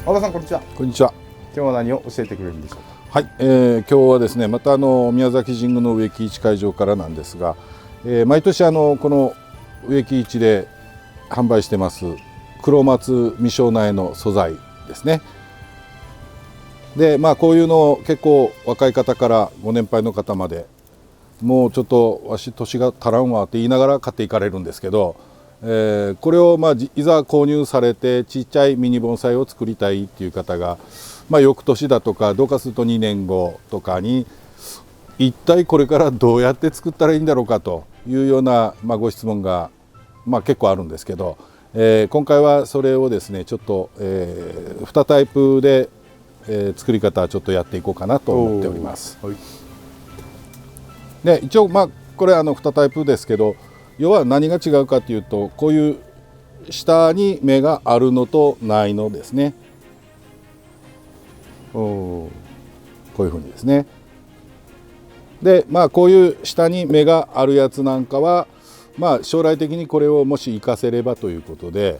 和田さん、こんにちは。こんにちは。今日は何を教えてくれるんでしょうか。はい、今日はですね、また宮崎神宮の植木市会場からなんですが、毎年この植木市で販売してます黒松未生苗の素材ですね。で、こういうのを結構若い方からご年配の方まで、もうちょっとわし年が足らんわって言いながら買っていかれるんですけど、これをいざ購入されてちっちゃいミニ盆栽を作りたいっていう方が、翌年だとかどうかすると2年後とかに一体これからどうやって作ったらいいんだろうかというような、ご質問が、結構あるんですけど、今回はそれをですねちょっと、2タイプで、作り方ちょっとやっていこうかなと思っております。はい、で一応これ2タイプですけど、要は何が違うかというと、こういう下に芽があるのとないのですね。こういうふうにですね。でこういう下に芽があるやつなんかは、将来的にこれをもし活かせればということで、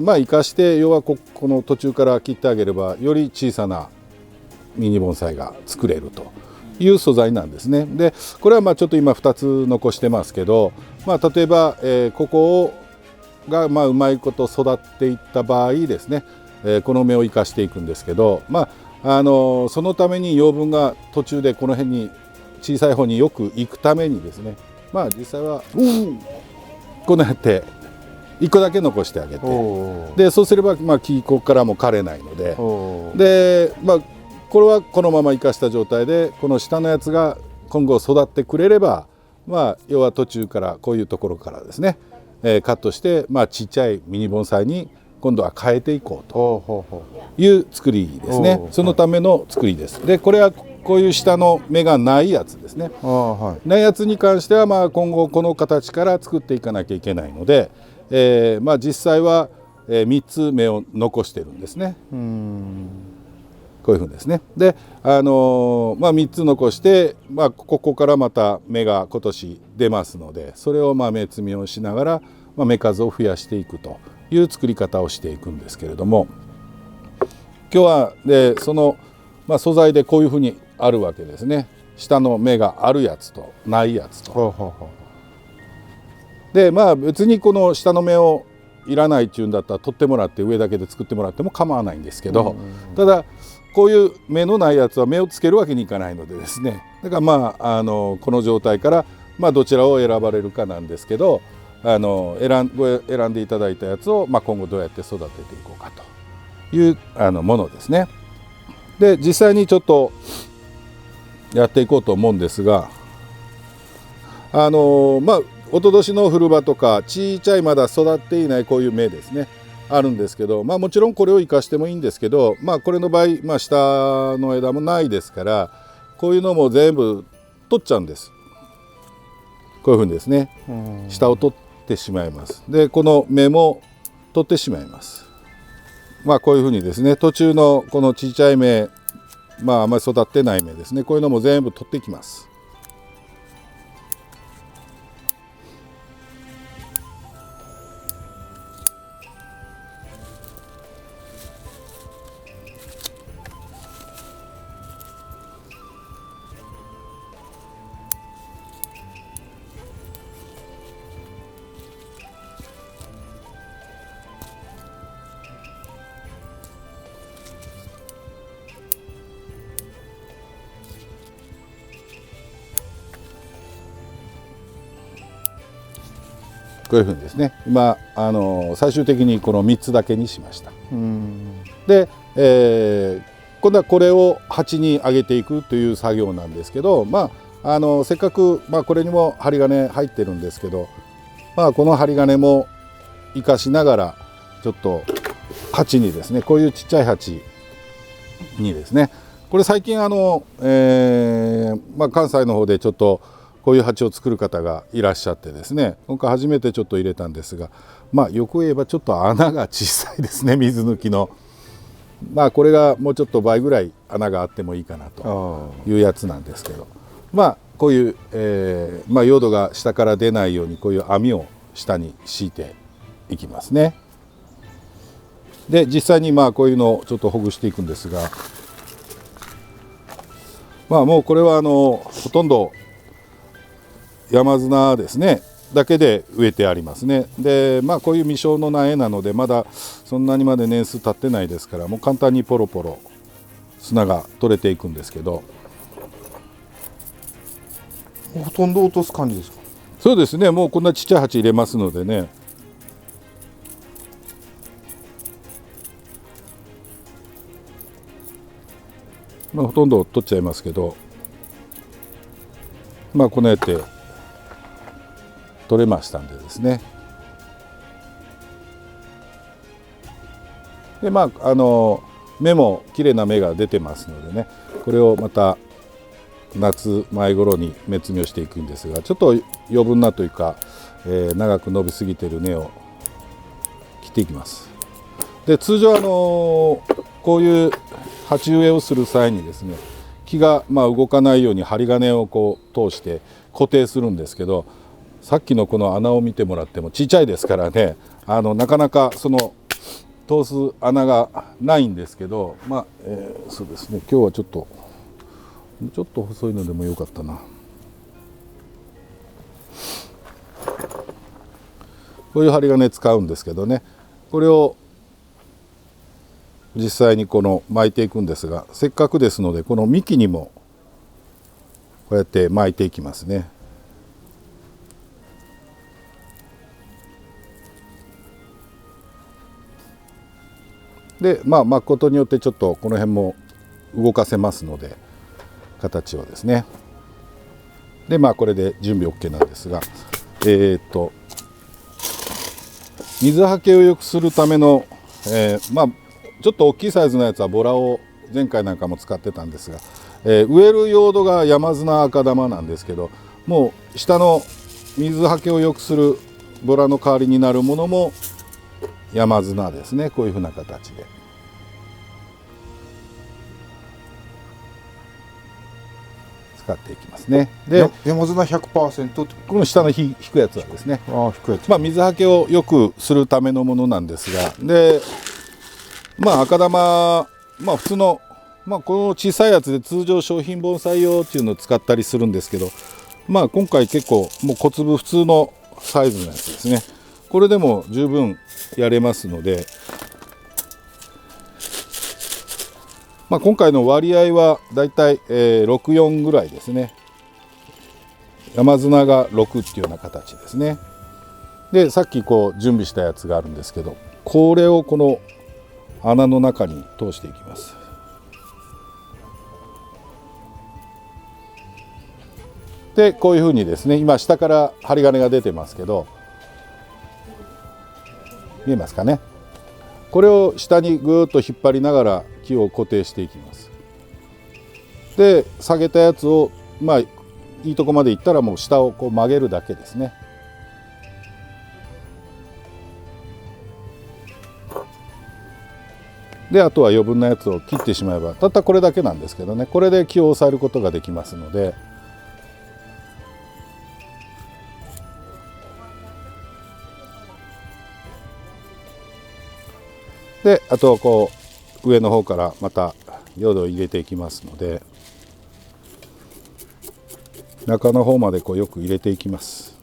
活かして要はこの途中から切ってあげればより小さなミニ盆栽が作れるという素材なんですね。でこれはちょっと今2つ残してますけど、例えば、ここがうまいこと育っていった場合ですね、この芽を生かしていくんですけど、そのために養分が途中でこの辺に小さい方によく行くためにですね、実際はこのやって1個だけ残してあげて、でそうすれば木ここからも枯れないので、これはこのまま生かした状態でこの下のやつが今後育ってくれれば、要は途中からこういうところからですね、カットしてちっちゃいミニ盆栽に今度は変えていこうという作りですね。そのための作りです。でこれはこういう下の芽がないやつですね。ないやつに関しては今後この形から作っていかなきゃいけないので、実際は3つ芽を残してるんですね。こういうふうにですね。で3つ残して、ここからまた芽が今年出ますので、それを芽摘みをしながら、芽数を増やしていくという作り方をしていくんですけれども、今日はその、素材でこういうふうにあるわけですね。下の芽があるやつとないやつと。で別にこの下の芽をいらないっていうんだったら取ってもらって上だけで作ってもらっても構わないんですけど、ただこういう芽のないやつは芽をつけるわけにいかないのでですね、だからこの状態からどちらを選ばれるかなんですけど、選んでいただいたやつを今後どうやって育てていこうかというものですね。で実際にちょっとやっていこうと思うんですが、おととしの古葉とかちいちゃいまだ育っていないこういう芽ですねあるんですけど、もちろんこれを生かしてもいいんですけど、これの場合、下の枝もないですから、こういうのも全部取っちゃうんです。こういうふうにですね、下を取ってしまいます。でこの芽も取ってしまいます。こういうふうにですね、途中のこのちっちゃい芽、あまり育ってない芽ですね、こういうのも全部取っていきます。こういうふうにですね、今最終的にこの3つだけにしました。で、今度はこれを鉢に上げていくという作業なんですけど、せっかく、これにも針金入ってるんですけど、この針金も生かしながらちょっと鉢にですね、こういうちっちゃい鉢にですね、これ最近関西の方でちょっとこういう鉢を作る方がいらっしゃってですね、今回初めてちょっと入れたんですが、よく言えばちょっと穴が小さいですね、水抜きの。これがもうちょっと倍ぐらい穴があってもいいかなというやつなんですけど、こういう、用土が下から出ないようにこういう網を下に敷いていきますね。で実際にまあこういうのをちょっとほぐしていくんですが、まあもうこれはほとんど山砂ですねだけで植えてありますね。でまあこういう未生の苗なのでまだそんなにまで年数経ってないですから、もう簡単にポロポロ砂が取れていくんですけど、ほとんど落とす感じですか？そうですね、もうこんなちっちゃい鉢入れますのでね、まあ、ほとんど取っちゃいますけど、まあこのやって取れましたんでですね。でまあ芽も綺麗な芽が出てますのでね、これをまた夏前頃に滅苗していくんですが、ちょっと余分なというか、長く伸びすぎてる根を切っていきます。で通常こういう鉢植えをする際にですね、木がまあ動かないように針金をこう通して固定するんですけど、さっきのこの穴を見てもらってもちっちゃいですからね、なかなかその通す穴がないんですけど、まあ、そうですね、今日はちょっと細いのでもよかったな。こういう針金使うんですけどね、これを実際にこの巻いていくんですが、せっかくですのでこの幹にもこうやって巻いていきますね。でまあ巻くことによってちょっとこの辺も動かせますので、形をですね。でまあこれで準備 OK なんですが、水はけを良くするための、まあちょっと大きいサイズのやつはボラを前回なんかも使ってたんですが、植える用土が山砂赤玉なんですけど、もう下の水はけを良くするボラの代わりになるものも山砂ですね。こういうふうな形で使っていきますね。で山砂 100% ってこの下の引くやつはですね、ああ低いやつ、まあ、水はけを良くするためのものなんですが、でまあ赤玉、まあ普通の、まあ、この小さいやつで通常商品盆栽用っていうのを使ったりするんですけど、まあ今回結構もう小粒普通のサイズのやつですね、これでも十分やれますので、まあ、今回の割合はだいたい64ぐらいですね。山砂が6っていうような形ですね。でさっきこう準備したやつがあるんですけど、これをこの穴の中に通していきます。でこういうふうにですね、今下から針金が出てますけど、見えますかね。これを下にぐーっと引っ張りながら木を固定していきます。で下げたやつをまあいいとこまでいったらもう下をこう曲げるだけですね。であとは余分なやつを切ってしまえば、たったこれだけなんですけどね、これで木を押さえることができますので、であとこう上の方からまた用土を入れていきますので、中の方までこうよく入れていきます。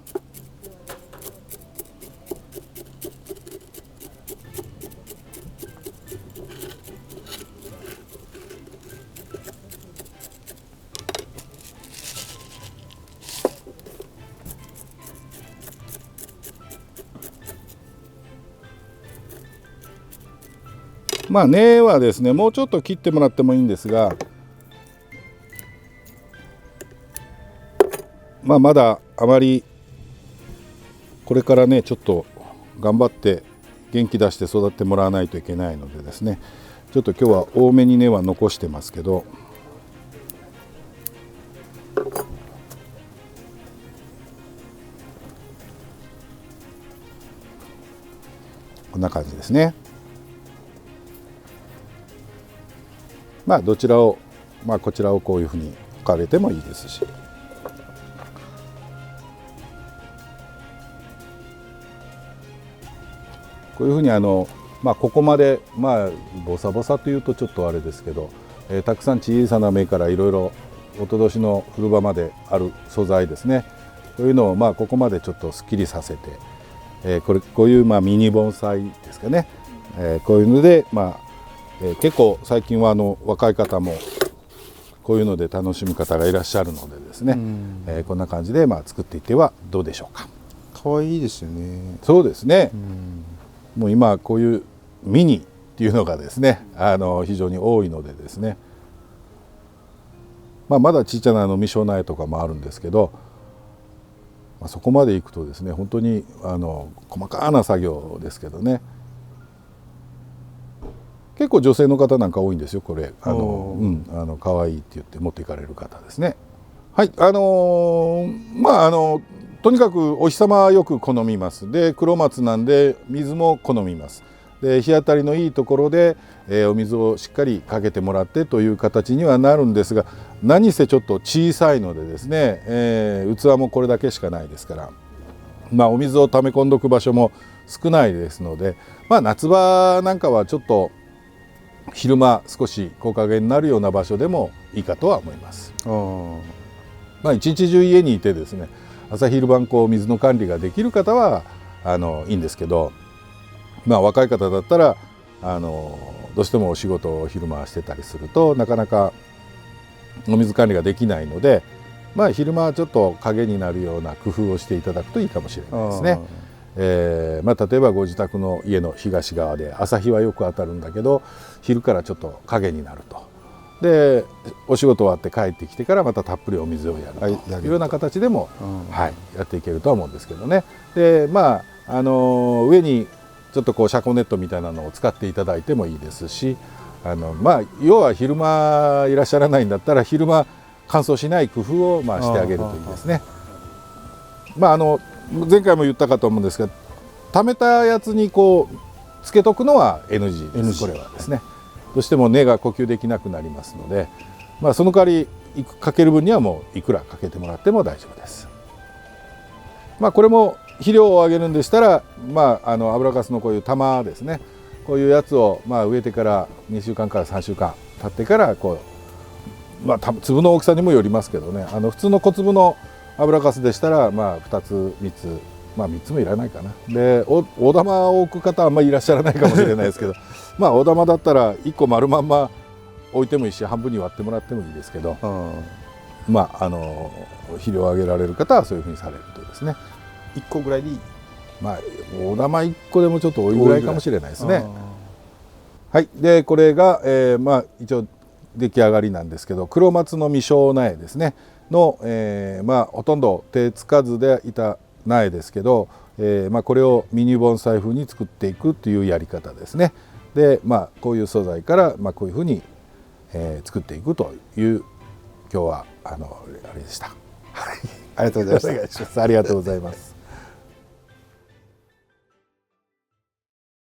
まあ根はですね、もうちょっと切ってもらってもいいんですが、まあまだあまりこれからねちょっと頑張って元気出して育ってもらわないといけないのでですね、ちょっと今日は多めに根は残してますけど、こんな感じですね。まあどちらを、まあこちらをこういうふうに置かれてもいいですし、こういうふうにまあ、ここまで、まあ、ボサボサというとちょっとあれですけど、たくさん小さな芽からいろいろおととしの冬場まである素材ですね、というのをまあここまでちょっとすっきりさせて、こういうまあミニ盆栽ですかね、こういうので、まあ結構最近は若い方もこういうので楽しむ方がいらっしゃるのでですね、こんな感じでまあ作っていってはどうでしょうか。可愛いですよね。そうですね、もう今こういうミニっていうのがですね非常に多いのでですね、まあ、まだちっちゃな未生苗とかもあるんですけど、まあ、そこまでいくとですね本当に細かな作業ですけどね、結構女性の方なんか多いんですよこれ可愛いって言って持っていかれる方ですね。はいまあとにかくお日様はよく好みます。で黒松なんで水も好みます。で日当たりのいいところで、お水をしっかりかけてもらってという形にはなるんですが、何せちょっと小さいのでですね、器もこれだけしかないですから、まあ、お水を溜め込んどく場所も少ないですので、まあ、夏場なんかはちょっと昼間少し木陰になるような場所でもいいかとは思います。まあ、一日中家にいてですね朝昼晩こう水の管理ができる方はいいんですけど、まあ、若い方だったらどうしてもお仕事を昼間してたりするとなかなかお水管理ができないので、まあ、昼間はちょっと影になるような工夫をしていただくといいかもしれないですね。まあ、例えばご自宅の家の東側で朝日はよく当たるんだけど昼からちょっと影になると。でお仕事終わって帰ってきてからまたたっぷりお水をやるというような形でも、やっていけるとは思うんですけどね。でまあ上にちょっとこう遮光ネットみたいなのを使っていただいてもいいですし、まあ要は昼間いらっしゃらないんだったら昼間乾燥しない工夫をまあしてあげるといいですね。まあ前回も言ったかと思うんですが、溜めたやつにこうつけとくのは NG です。これはですねどうしても根が呼吸できなくなりますので、まあ、その代わりかける分にはもういくらかけてもらっても大丈夫です。まあ、これも肥料をあげるんでしたら、まあ、油かすのこういう玉ですね、こういうやつをまあ植えてから2週間から3週間経ってからこう、まあ、粒の大きさにもよりますけどね、普通の小粒の油かすでしたら、まあ、2つ3つ、まあ、3つもいらないかな。で大玉を置く方はあんまりいらっしゃらないかもしれないですけどまあ大玉だったら1個丸まんま置いてもいいし半分に割ってもらってもいいですけど、まあ肥料をあげられる方はそういうふうにされるとですね、1個ぐらいでいい。まあ大玉1個でもちょっと多いぐらいかもしれないですね。はい、でこれが、まあ一応出来上がりなんですけど、黒松の未生苗ですねの、まあほとんど手つかずでいた苗ですけど、まあ、これをミニ盆栽風に作っていくというやり方ですね。でまあこういう素材から、まあ、こういうふうに、作っていくという今日はあれでした。ありがとうございます。お願いします。ありがとうございます。